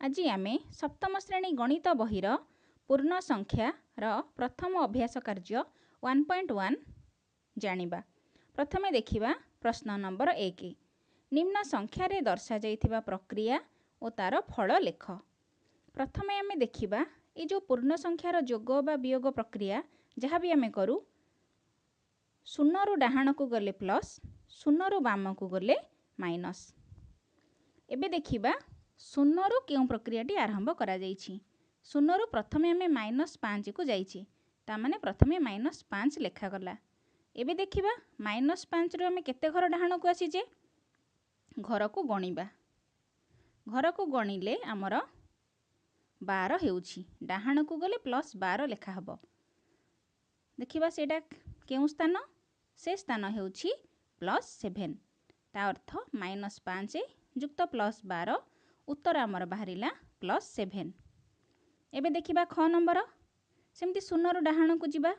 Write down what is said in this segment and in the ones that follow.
आज आम सप्तम श्रेणी गणित बहिर पूर्ण संख्यार प्रथम अभ्यास कार्य 1.1 जानिबा। प्रथमे देखिबा प्रश्न नंबर 1। निम्न संख्यारे दर्शा जाइथिबा प्रक्रिया और तार फल लेख। प्रथमे आम देखिबा ये जो पूर्ण संख्यार जोग बा वियोग प्रक्रिया जहाँ भी आम करूँ, शून्य रु डाहाण को गले प्लस, शून्य रु बाम को गले माइनस। एबे देखिबा शून्य रु क्यों प्रक्रियाटी आरंभ करा जाइछि। शून्य रु प्रथमे आम -5 को जाइछि, ता माने प्रथमे -5 लेखा गला। एबे देखिबा -5 रु आम केते घर डाहाण को आसीजे, घर को गणिबा। घर को गणिले आमर 12 हेउछि, डाहाण को गले +12 लेखा हबो। देखिबा सेटा केउं स्थान, से स्थान हेउछि +7। ता अर्थ -5 जुक्त +12 उत्तर आमर बाहरिला +7। एबे देखिबा ख नंबर, सेमती शून्य रु डाहाण को जिबा,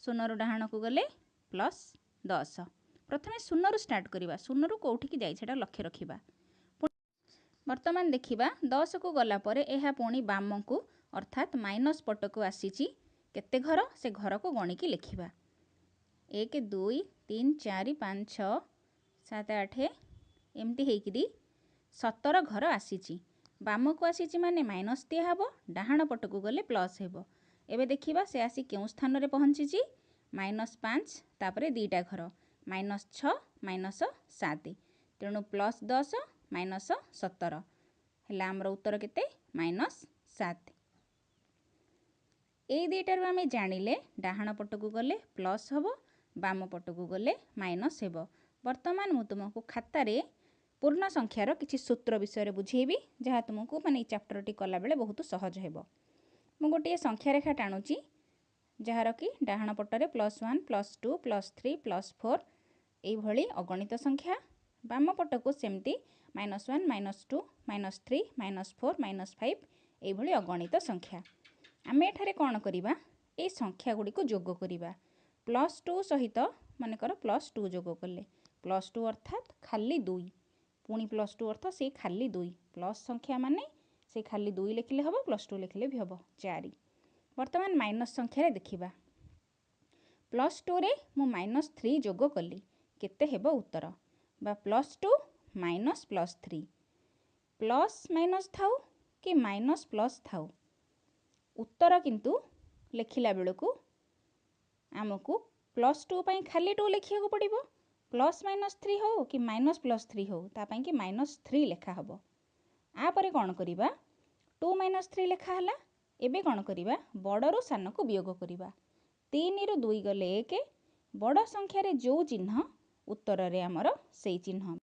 शून्य रु डाहाण को गले +10। प्रथमे शून्य रु स्टार्ट करिबा, शून्य रु कोठी की जाई सेटा लक्ष्य रखिबा। वर्तमान देखिबा 10 को गला परे एहा पुणी बाम को अर्थात माइनस पट को आसीची। केते घर, से घर को गणिकी लिखिबा। 1 2 3 4 5 6 7 8 एमती हेकरी 17 घर आसीची। बाम को आसीची माने माइनस दिया हबो, डाहाण पट को गले प्लस हेबो। एबे देखिबा से आसी केउं स्थान रे पहुंचीची, -5 तापरे दीटा घर, -6 -7, तेणु +10 -17 हेला हमर उत्तर केते -7। ए दुईटारू आम जानिले डाहाण पट को गले प्लस हबो, बाम पट को गले माइनस हेबो। वर्तमान मु तुमको खातारे पूर्ण संख्यार किछि सूत्र विषय बुझेबी, जहाँ तुमको माने चैप्टरटी कला बेले बहुत सहज हेबो। मु गोटे संख्या रेखा टाणुची, जार कि डाहाण पटरे +1 +2 +3 +4 एई भली अगणित संख्या, बाम पट को सेमती -1 -2 -3 -4 -5 एई भली अगणित संख्या। आम एठारे कौन करिबा, ए संख्या गुडी को जोग करिबा। +2 सहित मानेकर +2 जोग कले, +2 अर्थात खाली 2, पुणी +2 अर्थ से खाली 2, प्लस संख्या माने से खाली 2 लिखिले हबो, +2 लिखिले भी हबो 4। वर्तमान माइनस संख्या रे देखिबा, +2 रे मु -3 जोग कली, केते हेबो उत्तर, बा +2 -+3, प्लस माइनस थाउ कि माइनस प्लस थाउ, उत्तर किंतु लिखिला बेलू आमको +2 पाई खाली 2 लिखिया पड़िबो, +-3 हो कि -+3 हो, तापाई कि -3 लेखा हबो। आ परे कौन करिबा, 2 -3 लेखा हला। एबे कौन करिबा, बड़रू सान को वियोग करिबा। 3 रु 2 गले 1, बड़ संख्या रे जो चिन्ह उत्तर रे आमर सेई चिन्ह,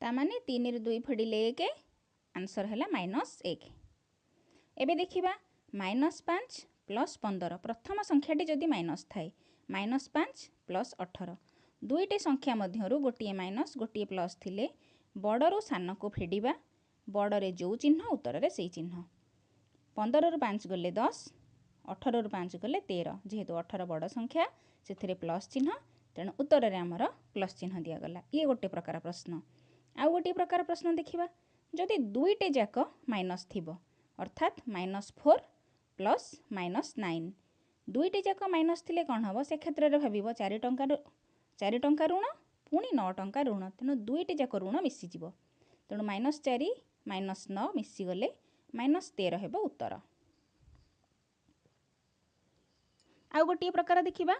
तामाने 3 रु 2 फेडिले 1, आंसर हैला -1। एबे देखिबा -5 + 15, प्रथम संख्याटी जदि माइनस थाए, -5 + 18, दुईटी संख्या मध्यरु गोटिए माइनस गोटिए प्लस थिले बड़रू सान को फेडिबा, बड़रे जो चिन्ह उत्तर रे सेई चिन्ह। 15 रु 5 गले 10, 18 रु 5 गले 13, जेहेतु 18 बड़ संख्या से प्लस चिन्ह, तेणु उत्तर रे आमर प्लस चिन्ह दिया गला। ये गोटे प्रकार प्रश्न। आउ गोटे प्रकार प्रश्न देखिबा, जदि दुईटे जाक माइनस थिबो, अर्थात -4 + -9, दुईटे जाक माइनस थिले कौन हबो, से क्षेत्र रे भाबिबो 4 टंका ऋण पुणी 9 टंका ऋण, तेणु दुईटे जाक ऋण मिसी जिवो, तेणु -4 -9 मिसी गले -13 हेबो उत्तर। आउ गोटे प्रकार देखिबा,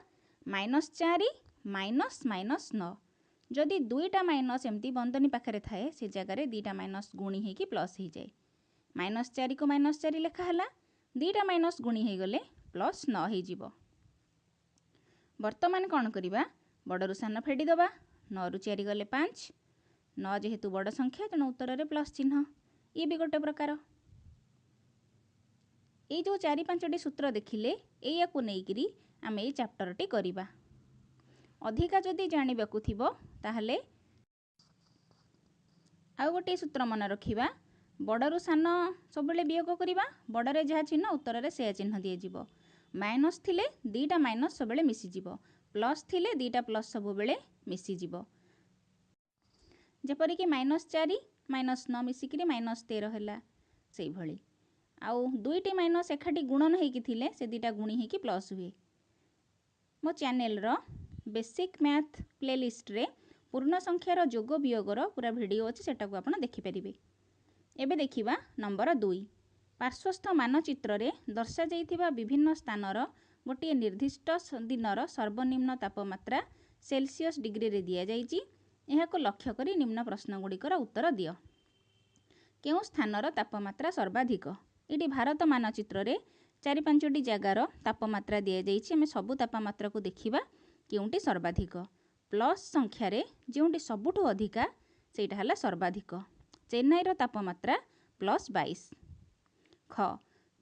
-4 -9, जदि दुईटा माइनस एमती बंदनी पाखरे थाए, से जगार दीटा माइनस गुणी हेकी प्लस हो जाए, -4 को -4 लेखा हला, दीटा माइनस गुणी हे गले +9 हे जिवो। वर्तमान कौन करिबा, बड़रू सान फेडी दबा, 9 रु 4 गले 5, 9 जेहेतु बड़ संख्या तेणु उत्तर रे प्लस चिन्ह। ये भी गोटे प्रकार। ये जो 4-5टी सूत्र देखिले, या को नेइकरी आम ये चैप्टरटी करिबा। अधिका जदि जानिबाकु थिबो ताहले आउ गोटे सूत्र मन रखिबा, बड़रू सान सबले वियोग करिबा, बड़रे जहा चिन्ह उत्तर रे से चिन्ह दिए जिवो। माइनस थिले दीटा माइनस सबले मिसी जिवो, प्लस थिले दीटा प्लस सब बेले मिसी जिवो। जेपरि कि -4 -9 मिसिकरी -13 हैला, से भली आउ दुईटी माइनस एकाठी गुणन होइकी थिले से दुईटा गुणी होइकी प्लस हुए। मो चैनल रो बेसिक मैथ प्लेलिस्ट रे पूर्ण संख्यार जोग वियोगर पूरा वीडियो अच्छी सेटा को आपण देखि परिबे। एबे देखिबा नंबर 2 पार्श्वस्थ मानचित्र रे दर्शा जाइथिबा विभिन्न स्थानर गोटे निर्दिष्ट दिनर सर्वनिम्न तापमात्रा सेल्सियस डिग्री रे दिया जाइछि। एहाको लक्ष्य करी निम्न प्रश्न गुड़िकर उत्तर दियो। केउ स्थानर तापमात्रा सर्वाधिक? इटी भारत मानचित्र रे 4-5टी जगार तापमात्रा दिया जाइछि। आमे सबु तापमात्रा को देखिबा केउंटी सर्वाधिक। प्लस संख्या रे जेउंटी सबुठु अधिका सेटा हला सर्वाधिक। चेन्नई रो तापमात्रा +22। ख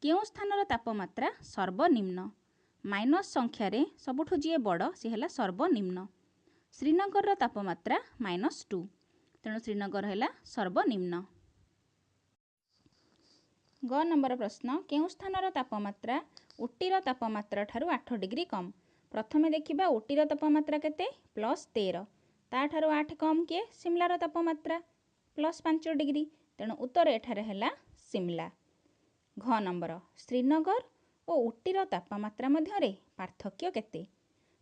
केउ स्थानर तापमात्रा सर्वनिम्न? माइनस संख्या रे सबुठु जे बड़ से हला सर्वनिम्न। श्रीनगर रो तापमात्रा -2 तेणु श्रीनगर हला सर्वनिम्न। ग नंबर प्रश्न केउ स्थानर तापमात्रा उटीर तापमात्रा ठारू 8 डिग्री कम? प्रथमे देखिबा उटीर तापमात्रा केते +13 ता ठारू 8 कम के सिमलार तापमात्रा +5 डिग्री तेणु उत्तर एठारे हला सिमला। घ नंबर श्रीनगर और उटीर तापमात्रा मध्यरे पार्थक्य केते?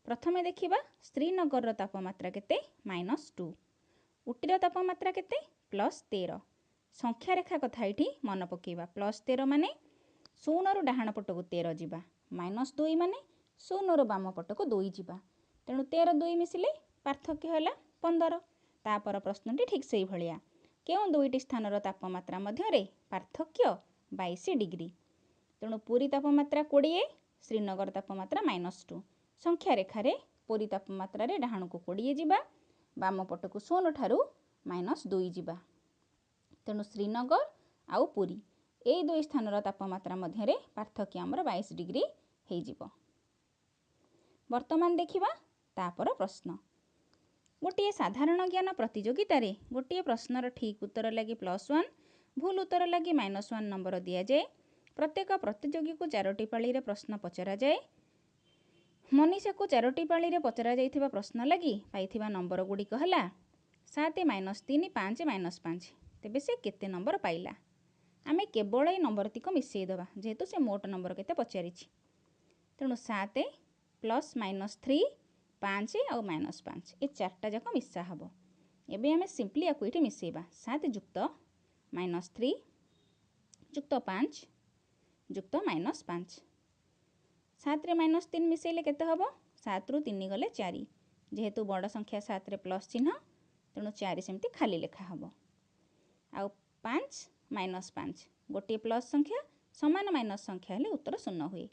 प्रथमे देखिबा श्रीनगर तापमात्रा केते -2 उटीर तापमात्रा केते +13 संख्या रेखा कथा ये मन पकेबा +13 माने 0 रु डाहाण पटको 13 जिबा -2 माने 0 रु बाम पटको 2 जिबा तेणु 13 2 मिसिले पार्थक्य होला 15। तापर प्रश्नटी ठीक से भलिया केउ दुईटी स्थानर तापमात्रा मध्यरे पार्थक्य 22 डिग्री तेणु पुरी तापमात्रा 20 श्रीनगर तापमात्रा -2 संख्या रेखा रे पुरी तापमात्रा रे डाहाण को 20 जिबा बाम पटको 0 ठारू -2 जिबा तेणु श्रीनगर आउ पुरी एई दुई स्थानर तापमात्रा मध्यरे पार्थक्य आमर 22 डिग्री हेई जिवो। वर्तमान देखिबा तापर प्रश्न गोटे साधारण ज्ञान प्रतियोगिता रे गोटे प्रश्नर ठीक उत्तर लगी +1 भूल उत्तर लगी -1 नंबर दिया जाए। प्रत्येक प्रतियोगी को 4टी पाली रे प्रश्न पचरा जाए। मनीषा को 4टी पाली रे पचरा जाइथिबा प्रश्न लगी पाइथिबा नंबर गुड़िक हला 7 -3 5 -5 तेबे से केते नंबर पाइला? आमे केवल ए नंबर तिक मिसई दबा जेहेतु से मोट नंबर केते पचारिछि तेणु 7 +- 3 5 और -5 ए चारटा जाक मिसा हबो। एबे आमे सिंपली याकु इठी मिसेबा 7 युक्त -3 युक्त 5 युक्त -5 7 रे -3 मिसेले केते हबो 7 रु 3 गले 4 जेहेतु बड़ संख्या 7 रे प्लस चिन्ह तेणु 4 सेमती खाली लेखा हबो। आउ 5 -5 गोटे प्लस संख्या समान माइनस संख्या हेले उत्तर 0 हुए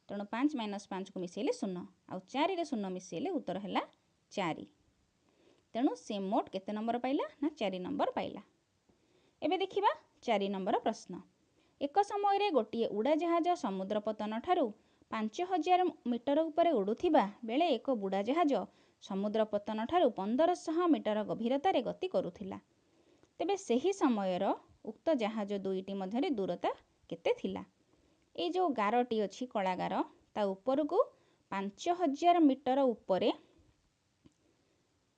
तेणु 5 -5 को मिसेले 0 आउ 4 रे 0 मिसेले उत्तर हैला 4 तेणु से मोट केते नंबर पाइला ना 4 नंबर पाइला। एबे देखिबा 4 नंबर प्रश्न एक समय रे गोटे उड़ाजहाज समुद्र पतन ठारू 5000 मीटर उपरे उड़ुथिबा बेले एक बुड़ाजहाज समुद्र पतन ठारू 1500 मीटर गभीरता रे गति करुथिला तेबे सही समयर उक्त जहाज दुईटी मध्यरे दूरता केते थिला? ए जो गारटी अछि कलागार ता ऊपर को 5000 मीटर उपरे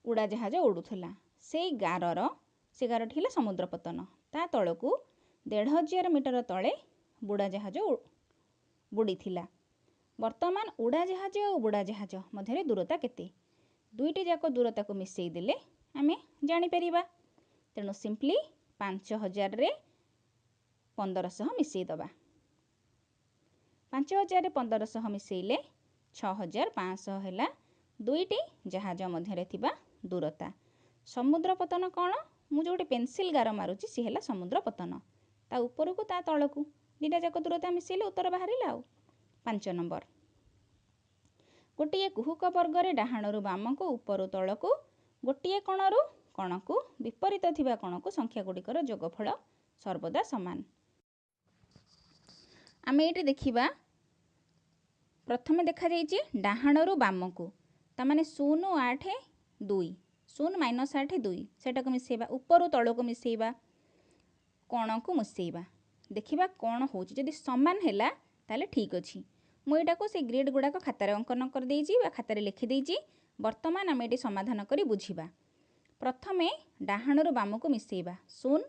उड़ाजहाज उड़ुथिला से गारटी हिला समुद्र पतन ता तळकू 1500 मीटर तले बुड़ाजहाज बुड़ी थिला। वर्तमान उड़ाजहाज और बुड़ाजहाज मध्यरे दूरता केते? दुईटी जाक दूरता को मिसेई देले आमे जानि परिबा तेणु सिंपली 5000 रे 1500 मिसेई दबा 5000 रे 1500 मिसेइले 6500 हैला दुईटी जहाज मध्यरे थिबा दूरता। समुद्र पतन कौन मु जोटी पेंसिल गार मारुची सी हैला समुद्र पतन ता ऊपर को ता तळकू दीटा जाक दूरता मिसेइले उत्तर बाहरिला। आउ 5 नंबर गोटे कुहुक वर्ग रे डाहाणरू बाम को ऊपर तळकू गोटे कणरू कण को विपरीत थिबा कण को संख्या गुड़िकर जोगफल सर्वदा समान। आमे एटी देखिबा प्रथमे देखा जाइछि डाहाणरू बाम को ता माने 0 8 2 0 -8 2 सेटा को मिसेबा ऊपर तळकू मिसेबा कण को मिसेबा देखिबा कौन होछि जदि समान हैला ताले ठीक अछि। मु एटा को से ग्रेड गुडा को खाता रे अंकन कर देइछि बा खाता रे लिखि देइछि। वर्तमान आमे एटी समाधान करी बुझिबा। प्रथमे डाहाणरू बाम को मिसेबा 0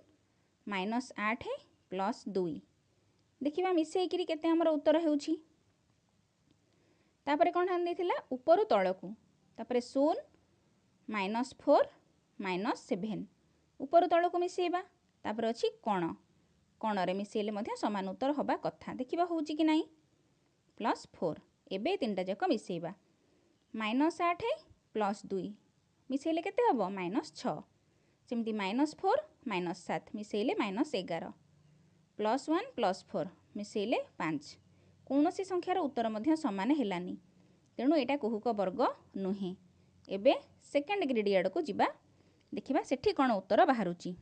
-8 प्लस 2 देखिबा मिसेइकिरी केते हमर उत्तर हेउची तापरे कोन हान देथिला ऊपर तळकू तापरे 0 -4 -7 ऊपर तळकू मिसेइबा तापरे अछि कोण कोणरे मिसेइले मध्ये समान उत्तर होबा कथा देखिबा होउची कि नाही +4 एबे तीनटा जक मिसेइबा -8 + 2 मिसेइले केते हबो -6 सेमती -4 -7 मिसेइले -11 +1 +4 मिसेइले 5 कौनसी संख्यार उत्तर मध्य समान हेलानी तेणु एटा कुहुक वर्ग नुहे एबे सेकेंड ग्रेड आड़ को जिबा देखिबा सेठी कोन उत्तर बाहरुची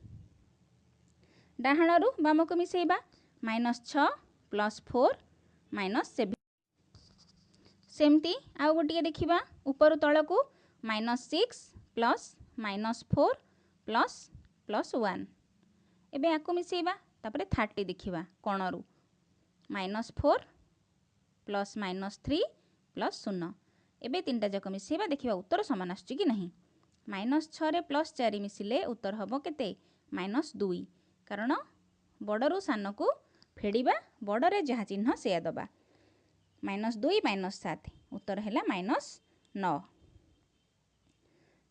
डाहाणरू बामको मिसेइबा -6 +4 -7 सेमती आउ गोटिए देखिबा ऊपर तळकू -6 + -4 ++1 एबे आकु मिसेइबा तापरे 30 देखिबा कोणरू -4 + -3 +0 एबे तीनटा जक मिसेइबा देखिबा उत्तर समान आछी कि नहीं -6 रे +4 मिसिले उत्तर हबो केते -2 कारण बड़रू सान को फेड़िबा बड़रे जहा चिन्ह सेया दबा -2 -7 उत्तर हैला -9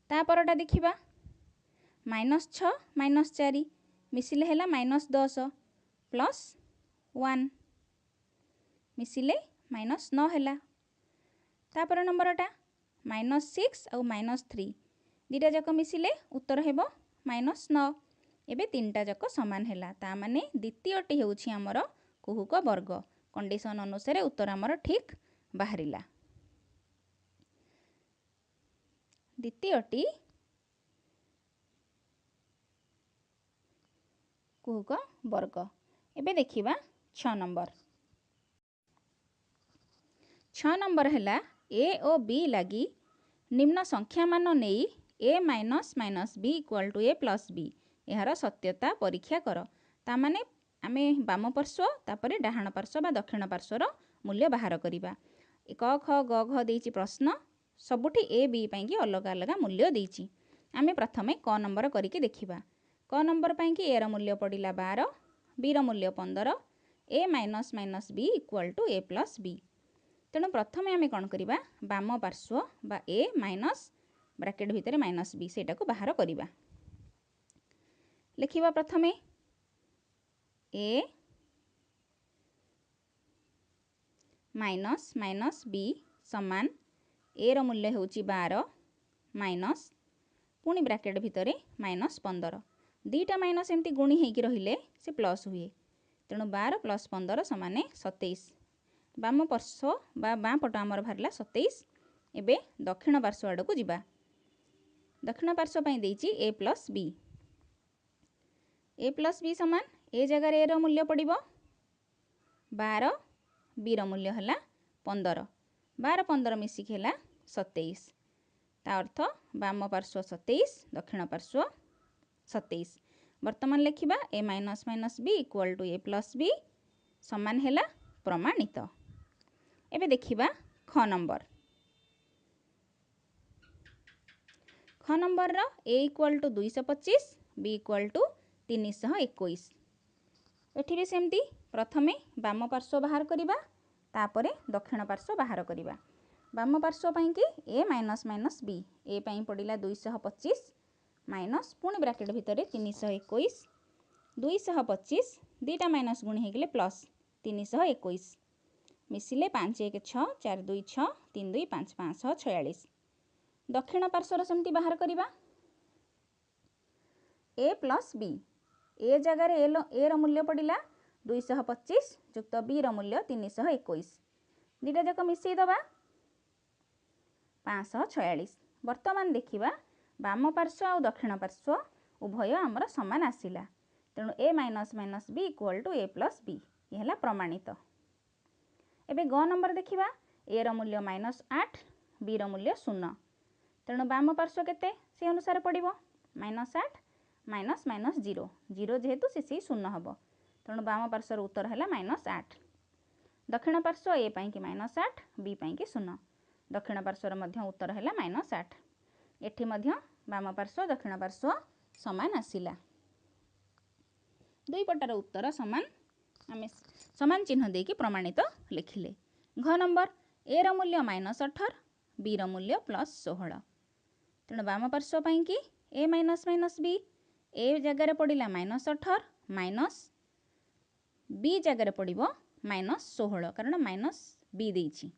ता परटा देखिबा -6 -4 मिसिले हैला -10 +1 मिसिले -9 हैला ता पर नंबरटा -6 और -3 दीटा जक मिसिले उत्तर हेबो -9 एबे तीनटा जक समान हैला ता माने द्वितीयटी हेउछि हमर कुहुक वर्ग कंडीशन अनुसार उत्तर हमर ठीक बाहरिला द्वितीयटी कुहुक वर्ग एबे देखिबा 6 नंबर 6 नंबर हैला ए और बी लगी निम्न संख्या मान नेई a - b = a + b यार सत्यता परीक्षा कर ता माने आमे बाम पार्श्व तापरे डाहाण पार्श्व बा दक्षिण पार्श्वर मूल्य बाहर करिबा क ख ग घ देइछि प्रश्न सबुठी ए बी पाइकी अलग अलग मूल्य देइछि आमे प्रथमे क नंबर करिके देखिबा क नंबर पाइकी ए र मूल्य पड़िला 12 बी र मूल्य 15 a - b = a + b तेणु प्रथमे आमे कौन करिबा बाम पार्श्व बा a माइनस ब्रैकेट भितर -b सेटा को बाहर करिबा लिखिबा प्रथमे a माइनस b समान a रो मूल्य होची 12 माइनस पुणी ब्रैकेट भितर -15 दीटा माइनस एमती गुणी हेकी रहिले से प्लस हुए तेणु 12 + 15 समान 27 बाम पार्श्व बा बाँ पट आमर बाहरला 27 एबे दक्षिण पार्श्व आड़ को जिबा दक्षिण पार्श्व पई देइछि a + b a + b समान ए जगह ए रो मूल्य पड़िबो 12 b रो मूल्य हला 15 12 15 मिसिक हला 27 ता अर्थ बाम पार्श्व 27 दक्षिण पार्श्व 27 वर्तमान लिखिबा a - b = a + b समान हला प्रमाणित एबे देखिबा ख नंबर रो a = 225 b = 321 एठी भी सेमती प्रथमे बाम पार्श्व बाहर करिबा तापरे दक्षिण पार्श्व बाहर करिबा बाम पार्श्व पई कि a - b a पई पड़िला 225 माइनस पुणी ब्रैकेट भितर 321 225 दीटा माइनस गुणी हेगले प्लस 321 मिसिले 5 1 6 4 2 6 3 2 5 5 6 46 दक्षिण पार्श्वर सेमती बाहर करिबा a + b ए जगह ए रो मूल्य पड़िला 225 युक्त b रो मूल्य 321 दीटा जक मिसई दबा 546 वर्तमान देखिबा बाम पार्श्व और दक्षिण पार्श्व उभय आमर समान आसिला तेणु a - b = a + b यहला प्रमाणित एबे ग नंबर देखिबा a रो मूल्य -8 b रो मूल्य 0 तेणु बाम पार्श्व केते से अनुसार पड़िबो -8 माइनस माइनस 0 0 जेहेतु से 0 हबो तेणु बाम पार्श्वर उत्तर हैला -8 दक्षिण पार्श्व a पई कि -8 b पई कि 0 दक्षिण पार्श्वर मध्य उत्तर हैला -8 एठी मध्य बाम पार्श्व दक्षिण पार्श्व समान आसिला दुई पटार उत्तर सामान आम सामान चिन्ह देकी प्रमाणित लिखिले। घ नंबर ए रो मूल्य -18 बी रो मूल्य +16 तेणु बाम पार्श्व पाई कि ए माइनस माइनस बी ए जगार पड़ा -18 माइनस बी जगार पड़ो -16 कारण माइनस बी देछि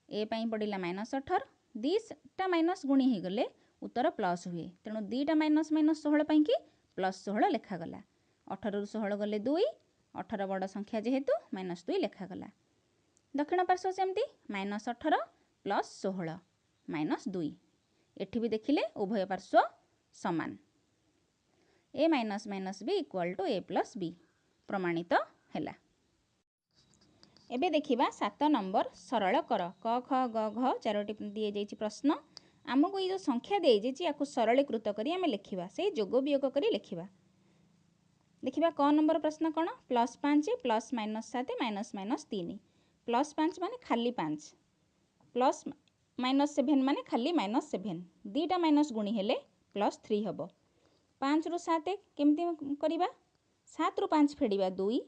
ए पाई पड़ा -18 दीटा माइनस गुणी हो गले उत्तर प्लस हुए तेणु दीटा माइनस माइनस 16 पाई कि +16 लेखागला 18 रु 16 गले 2 18 बड़ संख्या जेहेतु -2 लेखागला। दक्षिण पार्श्व सेमती -18 +16 -2 एठी भी देखिले उभय पार्श्व समान a minus minus b equal to a plus b प्रमाणित हैला। एबे देखिबा 7 नंबर सरल कर क ख ग घ चारोटी दिए जाइछि प्रश्न आमको ये जो संख्या दे जाइछि याकु सरलीकृत करी आमे लिखिबा से जोग वियोग करी लिखिबा। देखिबा क नंबर प्रश्न कोन +5 प्लस -7 -3 +5 माने खाली 5 प्लस -7 माने खाली -7 दीटा माइनस गुणी हेले +3 हबो 5 रु 7 केमती करिबा 7 रु 5 फेडिबा 2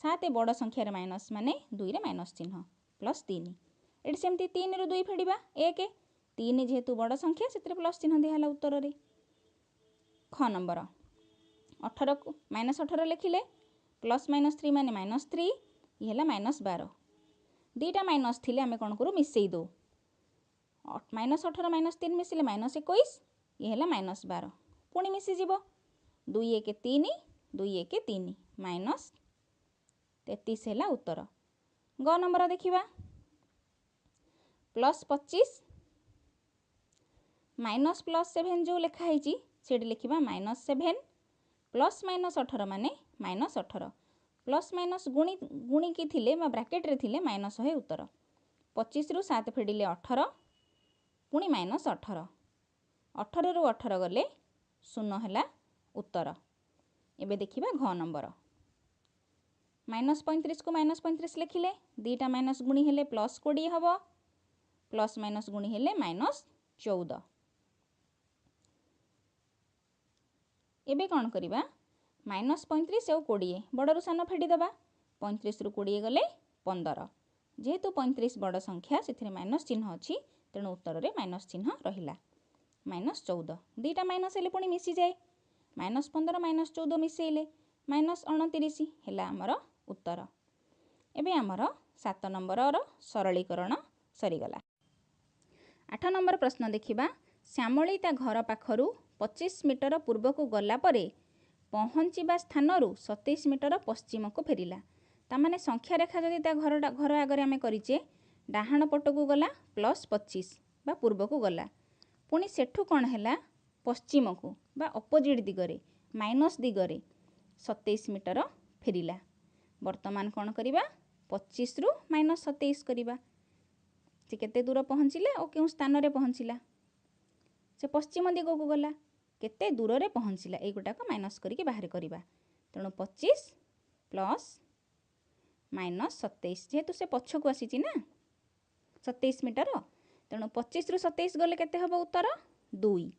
7 बड़ संख्या रे माइनस माने 2 रे माइनस चिन्ह +3 एठी सेमती 3 रु 2 फेडिबा 1 3 जेहेतु बड़ संख्या सेतरे प्लस चिन्ह दिहला उत्तर रे। ख नंबर 18 को -18 लिखिले +-3 माने -3 ये हला -12 दीटा माइनस थिले आमे कोन करू मिसेई दो -18 -3 मिसिले -21 ये हला -12 पुणी मिसी जीवो 2 1 3 2 1 3 -33 हला उत्तर। ग नंबर देखिबा +25 -+7 जो लिखा है सेठी लिखिबा -7 +-18 माने -18 प्लस माइनस गुणी गुणी की थिले ब्राकेट रे थिले माइनस है उत्तर 25 रु 7 फेडिले 18 पुणी -18 18 रु 18 गले 0 हला उत्तर। एबे देखिबा घ नंबर -35 को -35 लिखिले दीटा माइनस गुणी हेले +20 हबो प्लस माइनस गुणी हेले -14 एबे कौन करिबा -35 और 20 बड़रू सान फेडी दबा 35 रु 20 गले 15 जेहेतु 35 बड़ संख्या से माइनस चिन्ह अच्छी तेणु उत्तर रे माइनस चिन्ह रहिला -14 दीटा माइनस हेले पुणी मिसी जाए -15 -14 मिसेइले -29 हैला आमर उत्तर। एबे आमर 7 नंबर सरलीकरण सरीगला। 8 नंबर प्रश्न देखिबा श्यामली ता घर पाखरु 25 मीटर पूर्व को गला परे पहुँचीबा स्थानरू 27 मीटर पश्चिम को फेरिला तामाने संख्या रेखा जदि ता घर आगे आमे करिचे डाहाण पटकू गला +25 बा पूर्व को गला पुणी सेठू कौन है पश्चिम को बा अपोजिट दिगरे माइनस दिगरे 27 मीटर फेरिला वर्तमान कौन करिबा 25 रु -27 करिबा से केते दूर पहुँचिले और क्यों स्थान रे पहुँचिला से पश्चिम दिग को गला केते दूर रे पहुँचिला ए गोटा को माइनस करके बाहर करिबा तेणु 25 प्लस -27 जेहेतु से पछ को आसी ना 27 मीटर तेणु 25 रु 27 गले केते हबो उत्तर 2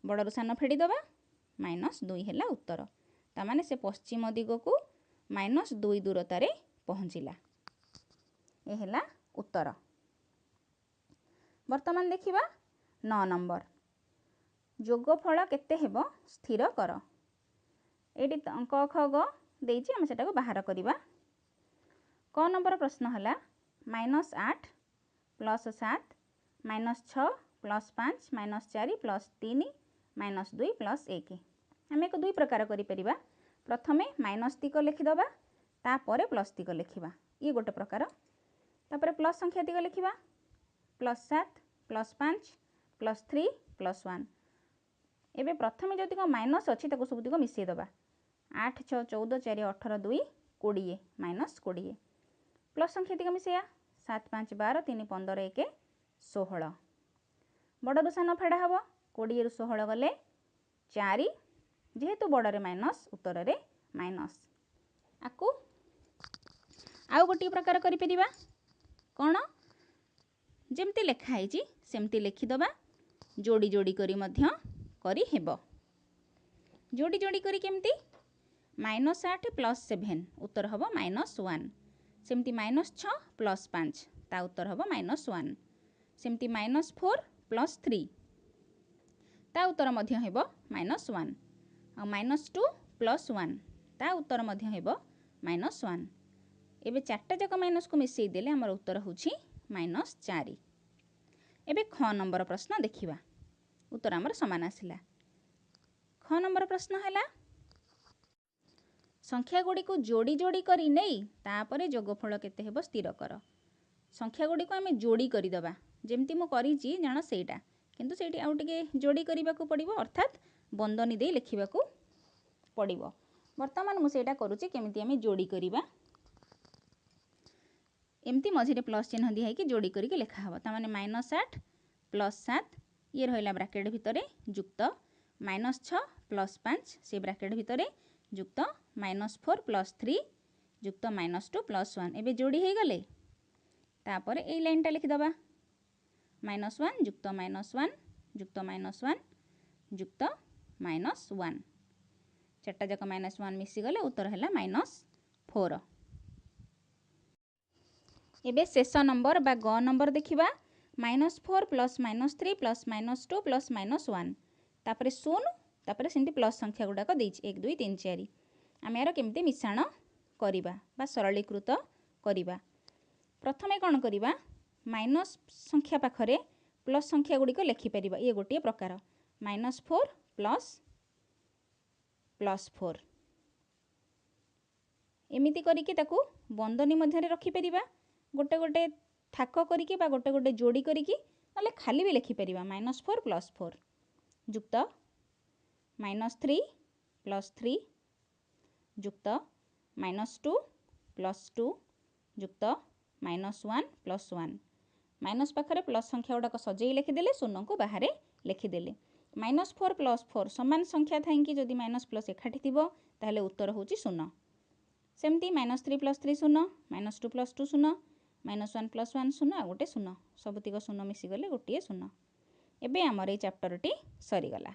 बड़रू सान फेडी दबा -2 हैला उत्तर तामाने से पश्चिम दिग को -2 दूरता रे पहुँचिला ए हैला उत्तर। वर्तमान देखिबा 9 नंबर जोगफल केते हेबो स्थिर कर एटी क ख ग देइछि हम सेटा को बाहर करिबा। क नंबर प्रश्न हला -8 +7 -6 +5 -4 +3 -2 +1 आम एक दुई प्रकार करिपरिबा प्रथमे माइनस तिक लिखिदबा तापर प्लस तिक लिखिबा ये गोटे प्रकार तापर प्लस संख्या तिक लिखिबा +7 +5 +3 +1 एबे प्रथमे जदि को माइनस अच्छी ताको सब तिक मिसई दबा 8 6 14 4 18 2 20 -20 प्लस संख्या तिक मिसैया 7 5 12 3 15 1 16 बड़रू सान फेड़ा हम 20 रु 16 गले 4 जेहेतु बड़े माइनस उत्तर रे माइनस आकु आउ गोटे प्रकार करिपरिबा कौन जेमती लिखाई सेमती लिखिदबा जोड़ी जोड़ी करी मध्य करी हेबो जोड़ी जोड़ी करी केमती -8 + 7 उत्तर हम -1 सेमती -6 + 5 ता उत्तर हम -1 सेमती -4 + 3 ता उत्तर मध्य हेबो -1 आ -2 + 1 ता उत्तर मध्य हेबो -1 एबे चारटा जाक माइनस को मिसई देले हमर उत्तर होछि -4 एबे ख नंबर प्रश्न देखिबा उत्तर हमर समान आसिला ख नंबर प्रश्न हैला संख्या गुडी को जोड़ी जोड़ी करी नै तापरे जोगफल केते हेबो स्थिर कर संख्या गुडी को आमे जोड़ी करी दबा जेमती मु करिछि जानो सेटा किंतु सेठी आउ टिके जोड़ी करिबा को पड़िबो अर्थात बंदनी दे लिखिबा को पड़िबो वर्तमान मु सेटा करूछि केमिति आमे जोड़ी करिबा एमती मझिरे प्लस चिन्ह दिया कि जोड़ी करिके लेखा हबो ता माने -8 + 7 ये रहिला ब्रैकेट भितरे युक्त -6 + 5 से ब्रैकेट भितरे युक्त -4 + 3 युक्त -2 + 1 एबे जोड़ी हे गले तापर ए लाइन टा लिखि दबा -1 युक्त -1 युक्त -1 युक्त -1 चारटा जाक -1 मिसी गले उत्तर हैला -4 एबे शेष नंबर बा ग नंबर देखिबा -4 + -3 + -2 + -1 तापरे 0 तापरे सेंती प्लस संख्या गुडाक देछि 1 2 3 4 आमे यार केमते मिश्रण करिबा बा सरलीकृत करिबा प्रथमे कोन करिबा माइनस संख्या पाखरे प्लस संख्या गुडी को लेखि परिबा ये गोटे प्रकार -4 + +4 एमिति करिके ताकू बंदनी मध्यरे रखि परिबा गोटे गोटे थाक करिके बा गोटे गोटे जोड़ी करिके नले खाली भी लेखि परिबा -4 + 4 युक्त -3 + 3 युक्त -2 + 2 युक्त -1 + 1 माइनस पाखरे प्लस संख्या गुडाक सजेई लिखिदेले शून्य को बाहर लिखिदेले -4 + 4 समान संख्या थाइकी जदि माइनस प्लस एकाठी थिबो ताहले उत्तर होची 0 सेमती -3 + 3 0 -2 + 2 0 -1 + 1 0 आ गोटे 0 सबुतिक 0 मिसी गले गोटे 0 एबे हमर ए चैप्टर टी सरी गला।